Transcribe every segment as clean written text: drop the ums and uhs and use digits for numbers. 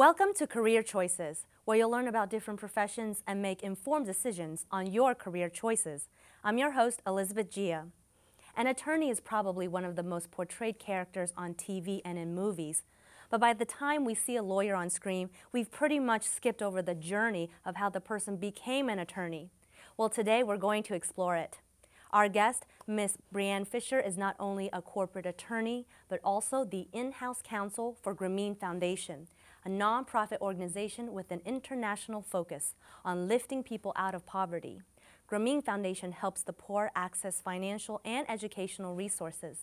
Welcome to Career Choices, where you'll learn about different professions and make informed decisions on your career choices. I'm your host, Elizabeth Gia. An attorney is probably one of the most portrayed characters on TV and in movies. But by the time we see a lawyer on screen, we've pretty much skipped over the journey of how the person became an attorney. Well, today we're going to explore it. Our guest, Ms. Brianne Fischer, is not only a corporate attorney, but also the in-house counsel for Brianne Foundation, a nonprofit organization with an international focus on lifting people out of poverty. Brianne Foundation helps the poor access financial and educational resources.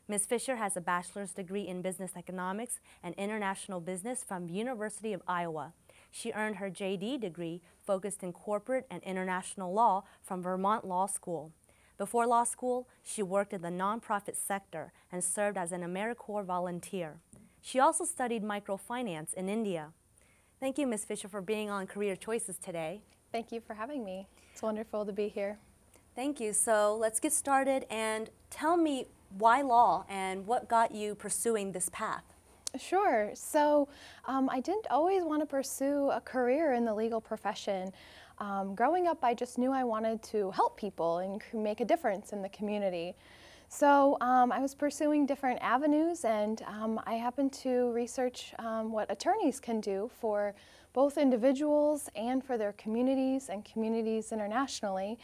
Ms. Fischer has a bachelor's degree in business economics and international business from the University of Iowa. She earned her JD degree focused in corporate and international law from Vermont Law School. Before law school, she worked in the nonprofit sector and served as an AmeriCorps volunteer. She also studied microfinance in India. Thank you, Ms. Fischer, for being on Career Choices today. Thank you for having me. It's wonderful to be here. Thank you. So let's get started and tell me why law and what got you pursuing this path? Sure. So I didn't always want to pursue a career in the legal profession. Growing up, I just knew I wanted to help people and make a difference in the community. So I was pursuing different avenues, and I happened to research what attorneys can do for both individuals and for their communities and communities internationally.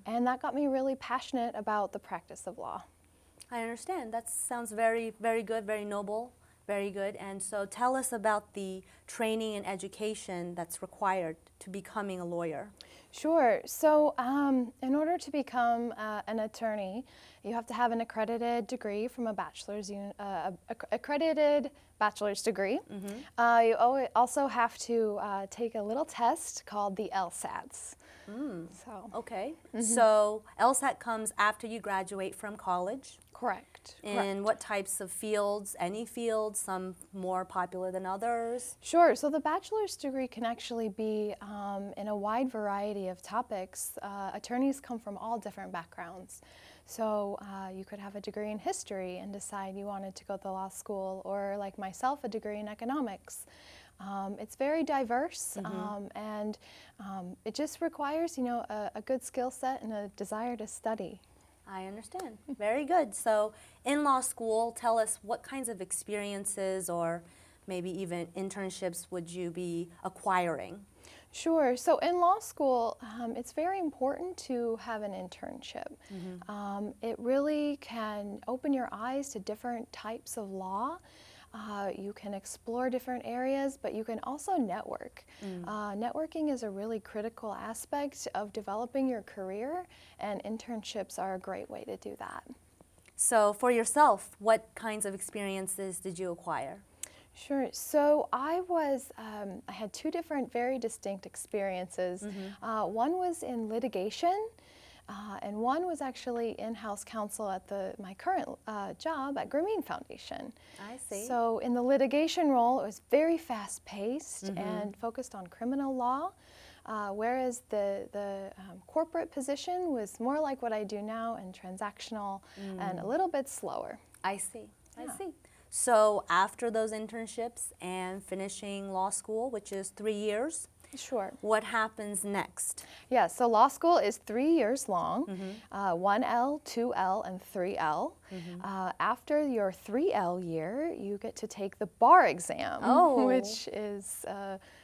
And that got me really passionate about the practice of law. I understand. That sounds very, very good, very noble, very good. And so tell us about the training and education that's required to becoming a lawyer. Sure. So in order to become an attorney, you have to have an accredited degree from a accredited bachelor's degree. You also have to take a little test called the LSATs. Okay. So LSAT comes after you graduate from college? Correct. In what types of fields? Any fields, some more popular than others? Sure. So the bachelor's degree can actually be in a wide variety of topics. Attorneys come from all different backgrounds. So you could have a degree in history and decide you wanted to go to law school, or like myself, a degree in economics. It's very diverse, and it just requires, a good skill set and a desire to study. I understand. Very good. So in law school, tell us what kinds of experiences or maybe even internships would you be acquiring? Sure. So in law school, it's very important to have an internship. It really can open your eyes to different types of law. You can explore different areas, but you can also network. Networking is a really critical aspect of developing your career, and internships are a great way to do that. So for yourself, what kinds of experiences did you acquire? Sure. So I had two different, very distinct experiences. One was in litigation, and one was actually in-house counsel at my current job at Brianne Foundation. I see. So in the litigation role, it was very fast-paced and focused on criminal law, whereas the corporate position was more like what I do now, and transactional and a little bit slower. I see. I see. So after those internships and finishing law school, which is 3 years, sure. What happens next? Yeah, so law school is 3 years long, 1L, 2L, and 3L. After your 3L year, you get to take the bar exam, which is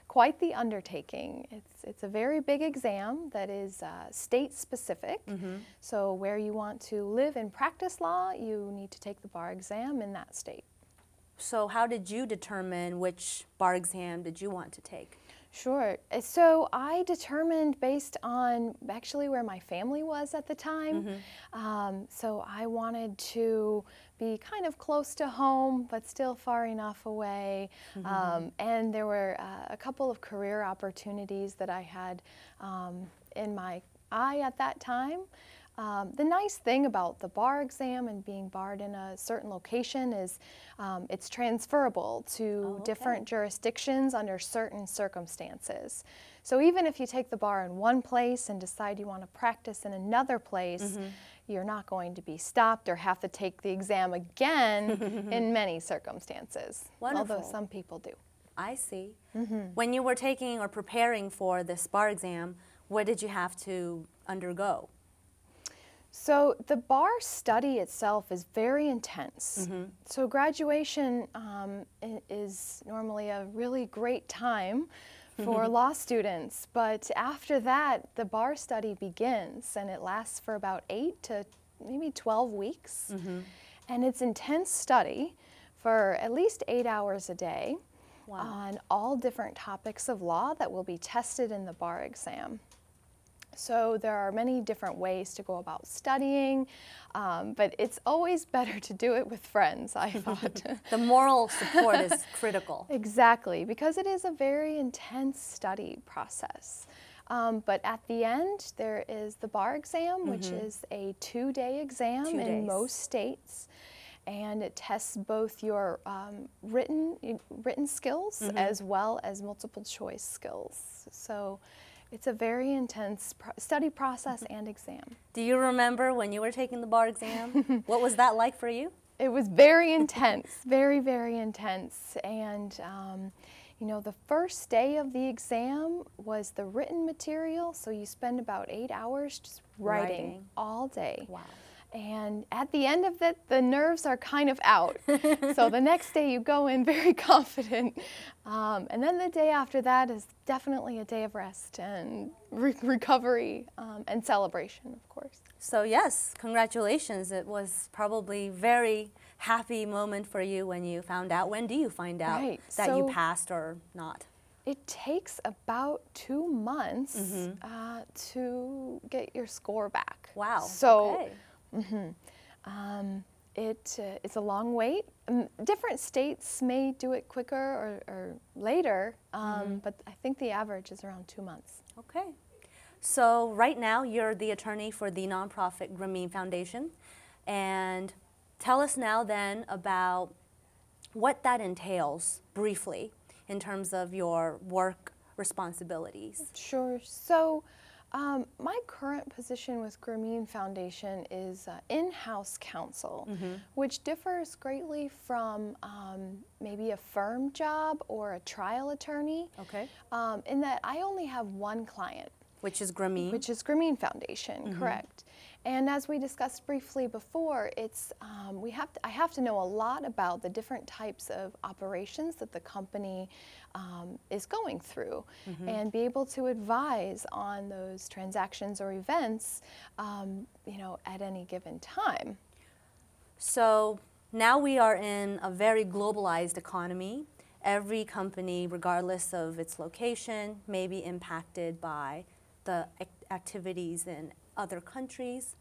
quite the undertaking. It's a very big exam that is state-specific. So where you want to live and practice law, you need to take the bar exam in that state. So how did you determine which bar exam did you want to take? Sure. So I determined based on actually where my family was at the time. So I wanted to be kind of close to home, but still far enough away. And there were a couple of career opportunities that I had in my eye at that time. The nice thing about the bar exam and being barred in a certain location is it's transferable to different jurisdictions under certain circumstances. So even if you take the bar in one place and decide you want to practice in another place, you're not going to be stopped or have to take the exam again in many circumstances, Wonderful. although some people do. I see. When you were taking or preparing for this bar exam, what did you have to undergo? So the bar study itself is very intense. So graduation is normally a really great time for law students, but after that, the bar study begins, and it lasts for about 8 to maybe 12 weeks. And it's intense study for at least 8 hours a day on all different topics of law that will be tested in the bar exam. So there are many different ways to go about studying, but it's always better to do it with friends, I thought. The moral support is critical. Exactly, because it is a very intense study process. But at the end, there is the bar exam, which is a 2-day exam in most states. And it tests both your written skills as well as multiple choice skills. So it's a very intense study process and exam. Do you remember when you were taking the bar exam? What was that like for you? It was very intense, very, very intense. And you know, the first day of the exam was the written material, so you spend about 8 hours just writing all day. Wow. And at the end of it, the nerves are kind of out. So the next day you go in very confident. And then the day after that is definitely a day of rest and recovery and celebration, of course. So yes, congratulations. It was probably a very happy moment for you when you found out. When do you find out that you passed or not? It takes about 2 months to get your score back. Wow. So, okay. It's a long wait. Different states may do it quicker or later, but I think the average is around 2 months. Okay. So right now you're the attorney for the nonprofit Grameen Foundation. And tell us now then about what that entails briefly in terms of your work responsibilities. Sure. So my current position with Grameen Foundation is in-house counsel, which differs greatly from maybe a firm job or a trial attorney. Okay. In that I only have one client. Which is Grameen? Which is Grameen Foundation, correct. And as we discussed briefly before, it's I have to know a lot about the different types of operations that the company is going through, and be able to advise on those transactions or events, you know, at any given time. So now we are in a very globalized economy. Every company, regardless of its location, may be impacted by the activities in other countries.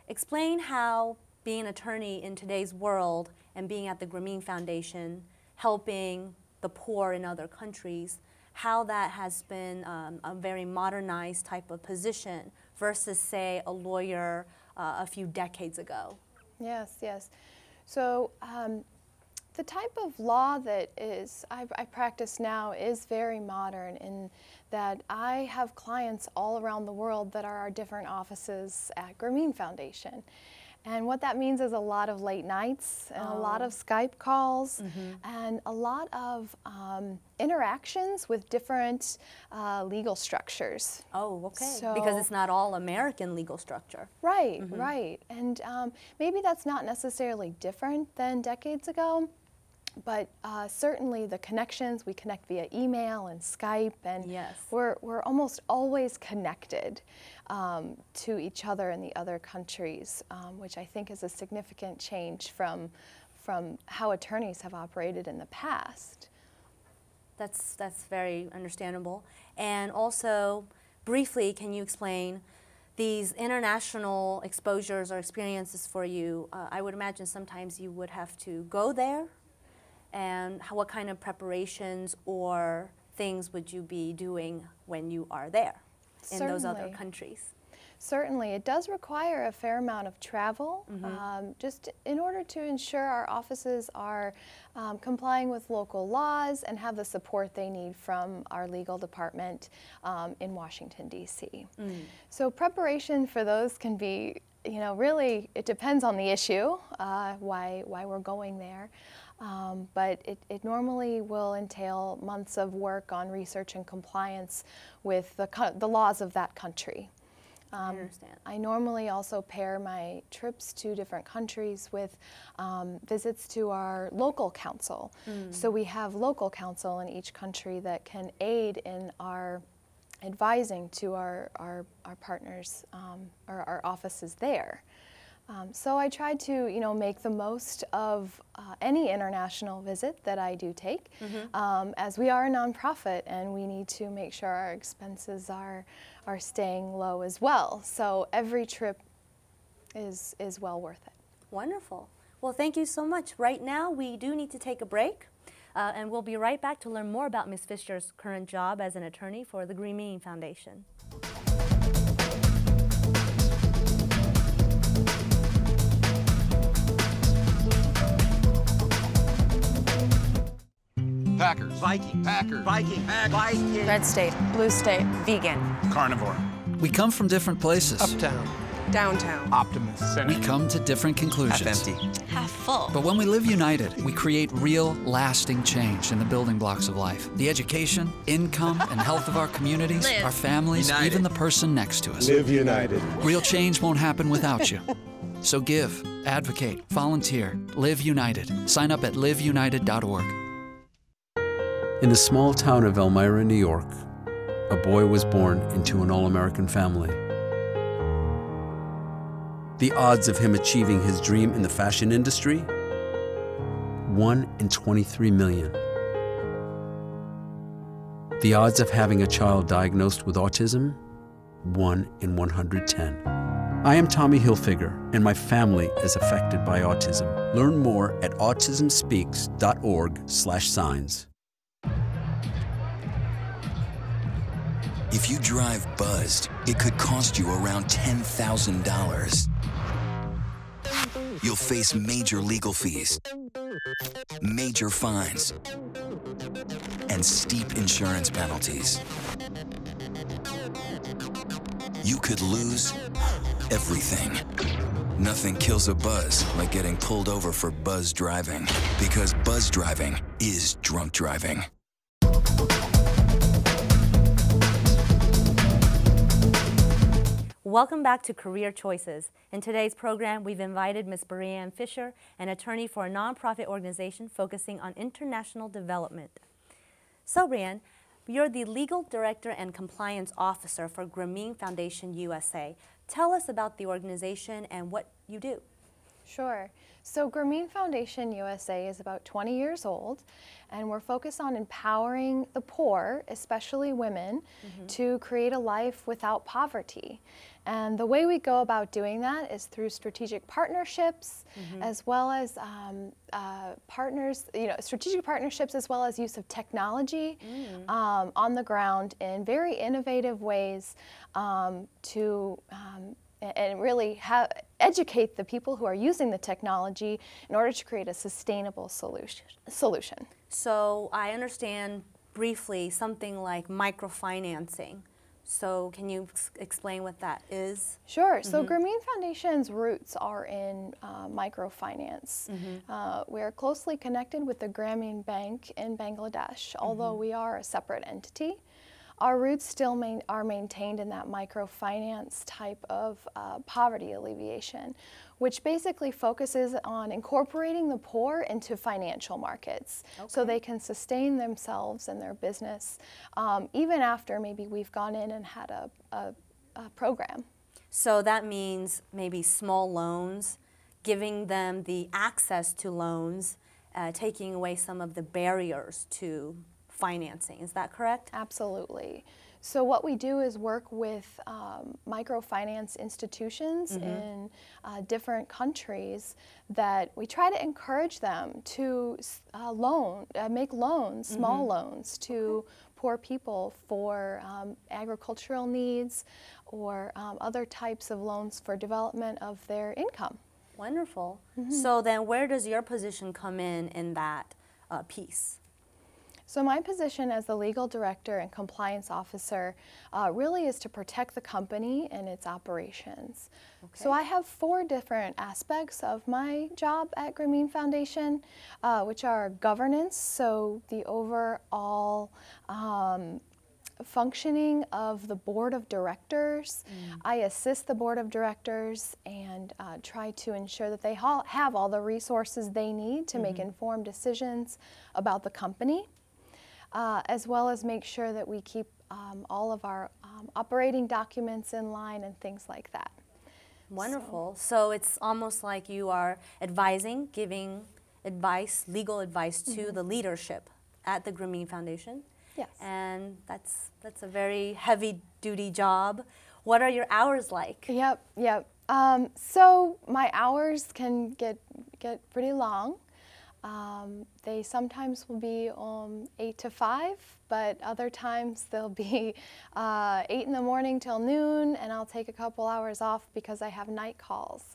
Explain how being an attorney in today's world and being at the Grameen Foundation, helping the poor in other countries, how that has been a very modernized type of position versus, say, a lawyer a few decades ago. Yes, yes. So the type of law that I practice now is very modern in that I have clients all around the world that are our different offices at Grameen Foundation. And what that means is a lot of late nights and a lot of Skype calls and a lot of interactions with different legal structures. Oh, okay. So, because it's not all American legal structure. Right, right. And maybe that's not necessarily different than decades ago, but certainly the connections, we connect via email and Skype, and we're almost always connected to each other in the other countries, which I think is a significant change from how attorneys have operated in the past. That's very understandable. And also, briefly, can you explain these international exposures or experiences for you? I would imagine sometimes you would have to go there. And what kind of preparations or things would you be doing when you are there in those other countries? Certainly. It does require a fair amount of travel, just in order to ensure our offices are complying with local laws and have the support they need from our legal department in Washington, D.C. So preparation for those can be, you know, really, it depends on the issue, why we're going there. but it normally will entail months of work on research and compliance with the laws of that country. I understand. I normally also pair my trips to different countries with visits to our local council. So we have local council in each country that can aid in our advising to our partners or our offices there. So I try to, make the most of any international visit that I do take, as we are a nonprofit and we need to make sure our expenses are staying low as well. So every trip is well worth it. Wonderful. Well, thank you so much. Right now, we do need to take a break, and we'll be right back to learn more about Ms. Fischer's current job as an attorney for the Grameen Foundation. Packers. Viking. Packers. Viking. Viking. Red state. Blue state. Vegan. Carnivore. We come from different places. Uptown. Downtown. Optimist. We come to different conclusions. Half empty. Half full. But when we live united, we create real, lasting change in the building blocks of life. The education, income, and health of our communities, Live. our families, United. even the person next to us. Live united. Real change won't happen without you. So give, advocate, volunteer, live united. Sign up at liveunited.org. In the small town of Elmira, New York, a boy was born into an all-American family. The odds of him achieving his dream in the fashion industry? 1 in 23 million. The odds of having a child diagnosed with autism? 1 in 110. I am Tommy Hilfiger, and my family is affected by autism. Learn more at autismspeaks.org/signs. If you drive buzzed, it could cost you around $10,000. You'll face major legal fees, major fines, and steep insurance penalties. You could lose everything. Nothing kills a buzz like getting pulled over for buzz driving, because buzz driving is drunk driving. Welcome back to Career Choices. In today's program, we've invited Ms. Brianne Fischer, an attorney for a nonprofit organization focusing on international development. So, Brianne, you're the Legal Director and Compliance Officer for Grameen Foundation USA. Tell us about the organization and what you do. Sure. So Grameen Foundation USA is about 20 years old, and we're focused on empowering the poor, especially women, to create a life without poverty. And the way we go about doing that is through strategic partnerships, as well as strategic partnerships, as well as use of technology on the ground in very innovative ways to and really educate the people who are using the technology in order to create a sustainable solution. So I understand briefly something like microfinancing. So can you explain what that is? Sure. So Grameen Foundation's roots are in microfinance. We're closely connected with the Grameen Bank in Bangladesh, although we are a separate entity. Our roots still are maintained in that microfinance type of poverty alleviation, which basically focuses on incorporating the poor into financial markets so they can sustain themselves and their business even after maybe we've gone in and had a program. So that means maybe small loans, giving them the access to loans, taking away some of the barriers to financing. Is that correct? Absolutely. So what we do is work with microfinance institutions in different countries that we try to encourage them to make loans, small loans to poor people for agricultural needs or other types of loans for development of their income. Wonderful. So then where does your position come in that piece? So my position as the legal director and compliance officer really is to protect the company and its operations. Okay. So I have 4 different aspects of my job at Grameen Foundation, which are governance, so the overall functioning of the board of directors. I assist the board of directors and try to ensure that they have all the resources they need to make informed decisions about the company, as well as make sure that we keep all of our operating documents in line and things like that. Wonderful. So it's almost like you are advising, giving advice, legal advice to the leadership at the Grameen Foundation. Yes. And that's a very heavy-duty job. What are your hours like? Yep. So my hours can get pretty long. They sometimes will be 8 to 5, but other times they'll be 8 in the morning till noon, and I'll take a couple hours off because I have night calls.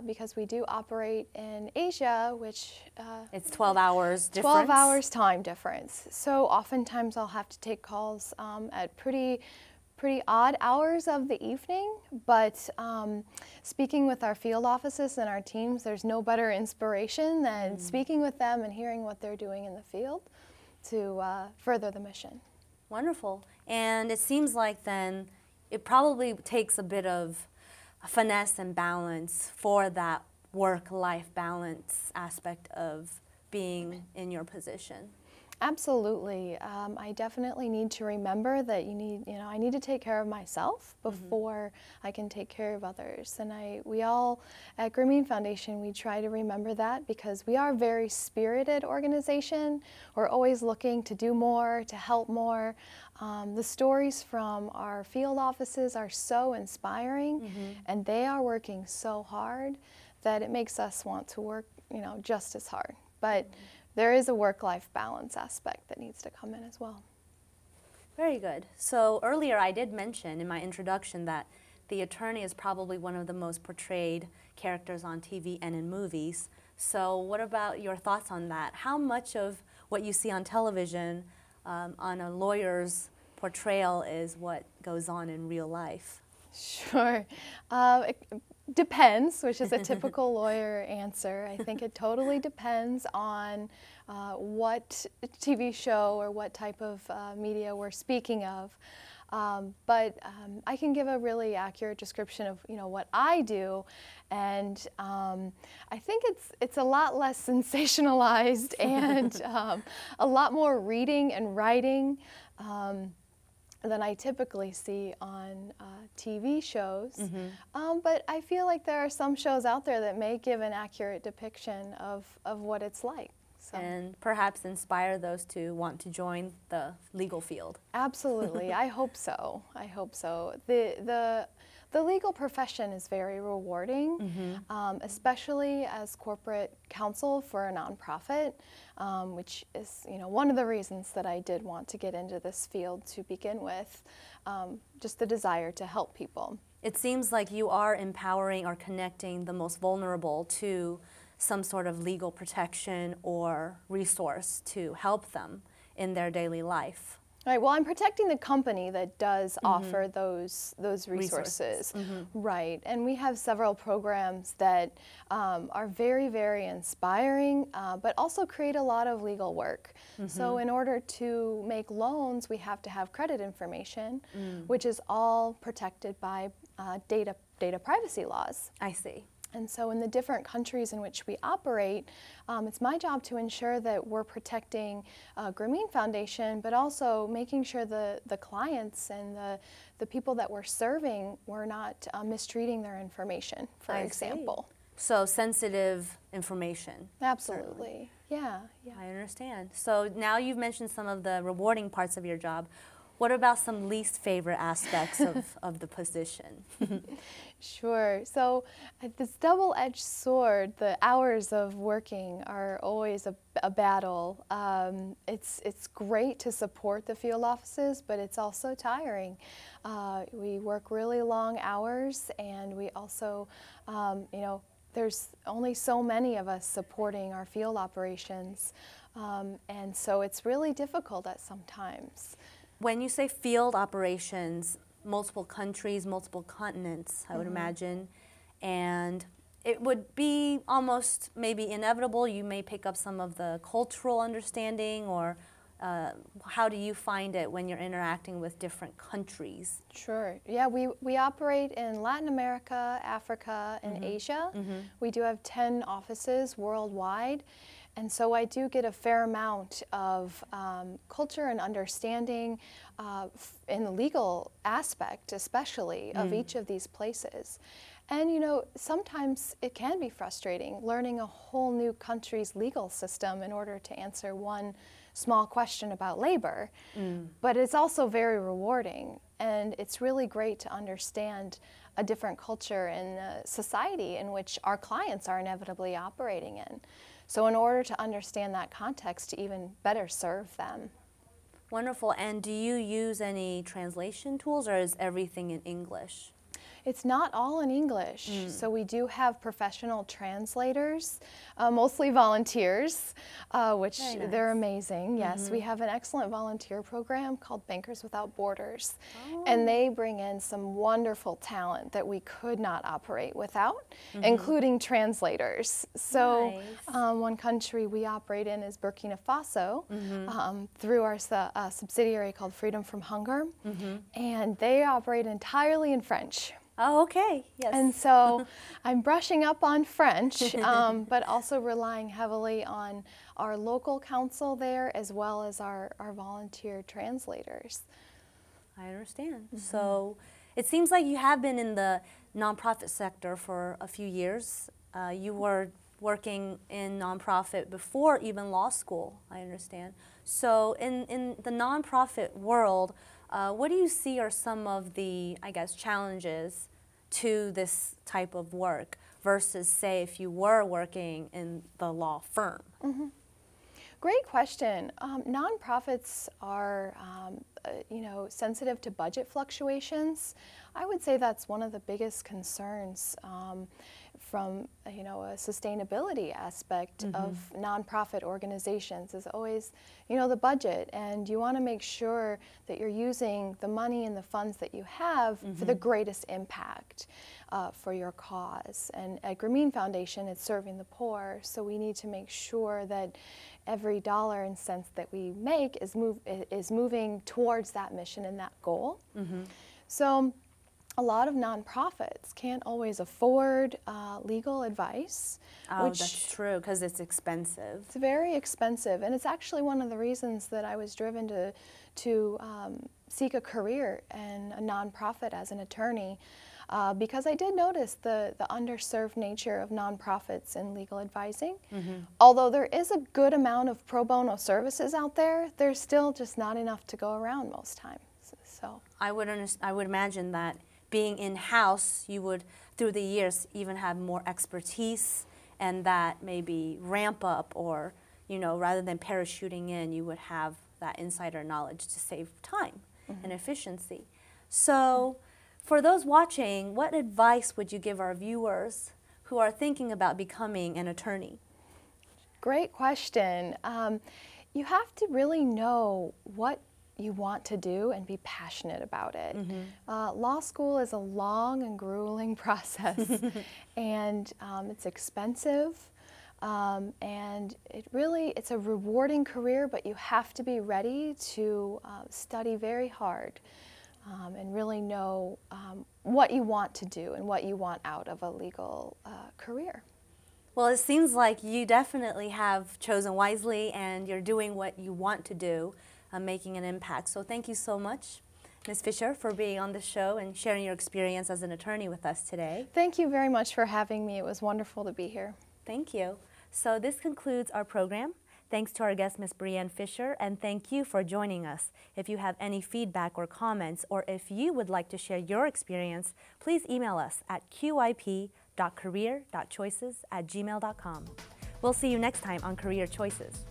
Because we do operate in Asia, which it's 12 hours difference. 12 hours time difference. So oftentimes I'll have to take calls at pretty odd hours of the evening, but speaking with our field offices and our teams, there's no better inspiration than speaking with them and hearing what they're doing in the field to further the mission. Wonderful. And it seems like then it probably takes a bit of finesse and balance for that work-life balance aspect of being in your position. Absolutely. I definitely need to remember that I need to take care of myself before I can take care of others. And we all at Grameen Foundation, we try to remember that because we are a very spirited organization. We're always looking to do more, to help more. The stories from our field offices are so inspiring, and they are working so hard that it makes us want to work, just as hard. But there is a work-life balance aspect that needs to come in as well. Very good. So earlier I did mention in my introduction that the attorney is probably one of the most portrayed characters on TV and in movies. So what about your thoughts on that? How much of what you see on television on a lawyer's portrayal is what goes on in real life? Sure. It depends, which is a typical lawyer answer. I think it totally depends on what TV show or what type of media we're speaking of. But I can give a really accurate description of what I do, and I think it's a lot less sensationalized and a lot more reading and writing than I typically see on TV shows. But I feel like there are some shows out there that may give an accurate depiction of what it's like. So. And perhaps inspire those to want to join the legal field. Absolutely. I hope so. I hope so. The legal profession is very rewarding, especially as corporate counsel for a nonprofit, which is one of the reasons that I did want to get into this field to begin with, just the desire to help people. It seems like you are empowering or connecting the most vulnerable to some sort of legal protection or resource to help them in their daily life. Right. Well, I'm protecting the company that does offer those resources. Right. And we have several programs that are very, very inspiring, but also create a lot of legal work. So in order to make loans, we have to have credit information, which is all protected by data privacy laws. I see. And so in the different countries in which we operate, it's my job to ensure that we're protecting Grameen Foundation, but also making sure the clients and the people that we're serving, we're not mistreating their information, for example. So sensitive information. Absolutely. Yeah. I understand. So now you've mentioned some of the rewarding parts of your job. What about some least favorite aspects of the position? Sure. So this double-edged sword, the hours of working are always a battle. It's great to support the field offices, but it's also tiring. We work really long hours, and we also, there's only so many of us supporting our field operations, and so it's really difficult at some times. When you say field operations, multiple countries, multiple continents, I would imagine, and it would be almost maybe inevitable. You may pick up some of the cultural understanding, or how do you find it when you're interacting with different countries? Sure. Yeah, we operate in Latin America, Africa, and Asia. We do have 10 offices worldwide. And so I do get a fair amount of culture and understanding in the legal aspect, especially, of each of these places. And you know, sometimes it can be frustrating learning a whole new country's legal system in order to answer one small question about labor. But it's also very rewarding, and it's really great to understand a different culture and society in which our clients are inevitably operating in. So in order to understand that context, to even better serve them. Wonderful. And do you use any translation tools, or is everything in English? It's not all in English, so we do have professional translators, mostly volunteers, which they're amazing. Yes, we have an excellent volunteer program called Bankers Without Borders, and they bring in some wonderful talent that we could not operate without, including translators. So one country we operate in is Burkina Faso, through our subsidiary called Freedom from Hunger, and they operate entirely in French. Oh, okay. Yes. And so I'm brushing up on French, but also relying heavily on our local counsel there, as well as our volunteer translators. I understand. So it seems like you have been in the nonprofit sector for a few years. You were working in nonprofit before even law school, I understand. So in the nonprofit world, what do you see are some of the, I guess, challenges to this type of work versus, say, if you were working in the law firm? Great question. Nonprofits are, you know, sensitive to budget fluctuations. I would say that's one of the biggest concerns from, you know, a sustainability aspect of nonprofit organizations is always, you know, the budget, and you want to make sure that you're using the money and the funds that you have for the greatest impact for your cause. And at Grameen Foundation, it's serving the poor, so we need to make sure that every dollar and cents that we make is moving towards that mission and that goal. So a lot of nonprofits can't always afford legal advice. Oh, that's true, because it's expensive. It's very expensive, and it's actually one of the reasons that I was driven to seek a career in a nonprofit as an attorney, because I did notice the underserved nature of nonprofits in legal advising. Although there is a good amount of pro bono services out there, there's still just not enough to go around most times. So I would imagine that being in-house, you would, through the years, even have more expertise, and that maybe ramp up, or, you know, rather than parachuting in, you would have that insider knowledge to save time and efficiency. So for those watching, what advice would you give our viewers who are thinking about becoming an attorney? Great question. You have to really know what you want to do and be passionate about it. Law school is a long and grueling process, and it's expensive, and it's a rewarding career, but you have to be ready to study very hard and really know what you want to do and what you want out of a legal career. Well, it seems like you definitely have chosen wisely, and you're doing what you want to do, making an impact. So thank you so much, Ms. Fischer, for being on the show and sharing your experience as an attorney with us today. Thank you very much for having me. It was wonderful to be here. Thank you. So this concludes our program. Thanks to our guest, Ms. Brianne Fischer, and thank you for joining us. If you have any feedback or comments, or if you would like to share your experience, please email us at qip.career.choices@gmail.com. We'll see you next time on Career Choices.